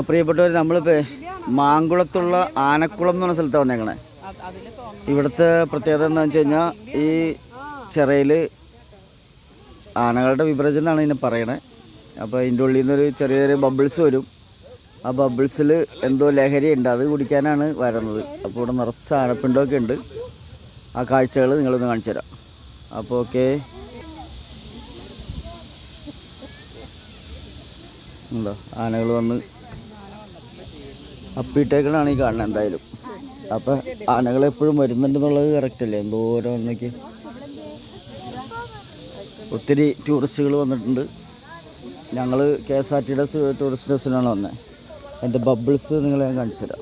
പ്രിയപ്പെട്ടവർ, നമ്മളിപ്പോൾ മാങ്കുളത്തുള്ള ആനക്കുളം എന്ന് പറഞ്ഞ സ്ഥലത്താണ് വന്നേക്കണേ. ഇവിടുത്തെ പ്രത്യേകത എന്താണെന്ന് വെച്ച് കഴിഞ്ഞാൽ ഈ ചിറയിൽ ആനകളുടെ വിഭജനമാണ് ഇതിനെ പറയണേ. അപ്പോൾ ഇതിൻ്റെ ഉള്ളിൽ നിന്നൊരു ചെറിയ ചെറിയ ബബിൾസ് വരും. ആ ബബിൾസിൽ എന്തോ ലഹരി ഉണ്ട്, അത് കുടിക്കാനാണ് വരുന്നത്. അപ്പോൾ ഇവിടെ നിറച്ച് ആനപ്പിണ്ടമൊക്കെ ഉണ്ട്. ആ കാഴ്ചകൾ നിങ്ങളൊന്ന് കാണിച്ചു തരാം. അപ്പോൾ ഓക്കെ, ഉണ്ടോ ആനകൾ വന്ന് അപ്പിട്ടേക്കണാണ് ഈ കാണുന്നത് എന്തായാലും. അപ്പം ആനകൾ എപ്പോഴും വരുന്നുണ്ടെന്നുള്ളത് കറക്റ്റ് അല്ലേ? എന്തോരം ഒന്നൊക്കെ ഒത്തിരി ടൂറിസ്റ്റുകൾ വന്നിട്ടുണ്ട്. ഞങ്ങൾ KSRTയുടെ ടൂറിസ്റ്റ് ബസ്സിനാണ് വന്നത്. എൻ്റെ ബബിൾസ് നിങ്ങളെ ഞാൻ കാണിച്ചു തരാം.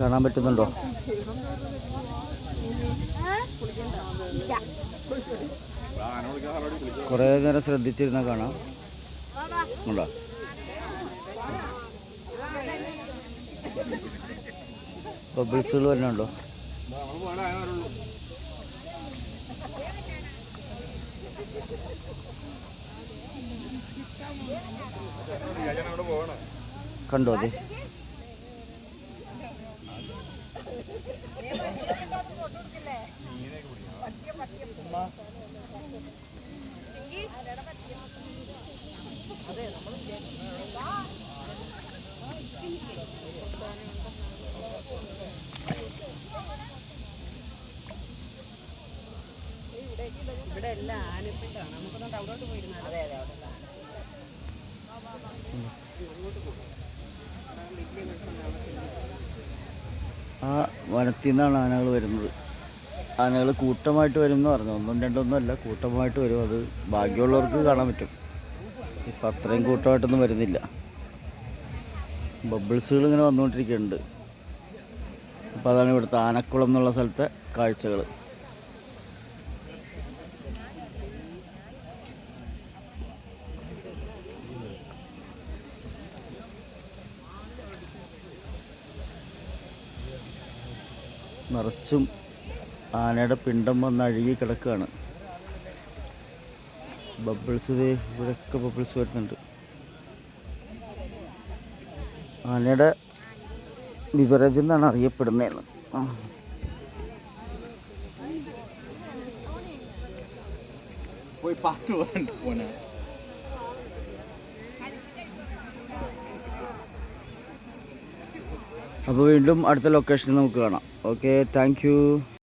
കാണാൻ പറ്റുന്നുണ്ടോ? കുറേ നേരം ശ്രദ്ധിച്ചിരുന്നാൽ കാണാം. ഉണ്ടോ? ബബിൾസുകൾ വരുന്നുണ്ടോ? കണ്ടോ? അതെ, ഇവിടെ എല്ലാം ആനപ്പിണ്ടാണ്. നമുക്കൊന്നും അവിടോട്ട് പോയിരുന്നാൽ ആ വനത്തിൽ നിന്നാണ് ആനകൾ വരുന്നത്. ആനകൾ കൂട്ടമായിട്ട് വരും എന്ന് പറഞ്ഞു. ഒന്നും രണ്ടൊന്നും അല്ല, കൂട്ടമായിട്ട് വരും. അത് ഭാഗ്യമുള്ളവർക്ക് കാണാൻ പറ്റും. ഇപ്പം അത്രയും കൂട്ടമായിട്ടൊന്നും വരുന്നില്ല. ബബിൾസുകൾ ഇങ്ങനെ വന്നുകൊണ്ടിരിക്കുന്നുണ്ട്. അപ്പോൾ അതാണ് ഇവിടുത്തെ ആനക്കുളം എന്നുള്ള സ്ഥലത്തെ കാഴ്ചകൾ. നിറച്ചും ആനയുടെ പിണ്ടം വന്ന് അഴുകി കിടക്കുകയാണ്. ബബിൾസ് ഇവിടെയൊക്കെ ബബിൾസ് വരുന്നുണ്ട്. ആനയുടെ ബിവറേജ് എന്നാണ് അറിയപ്പെടുന്നതെന്ന്. അപ്പോൾ വീണ്ടും അടുത്ത ലൊക്കേഷനിൽ നമുക്ക് കാണാം. Okay, thank you.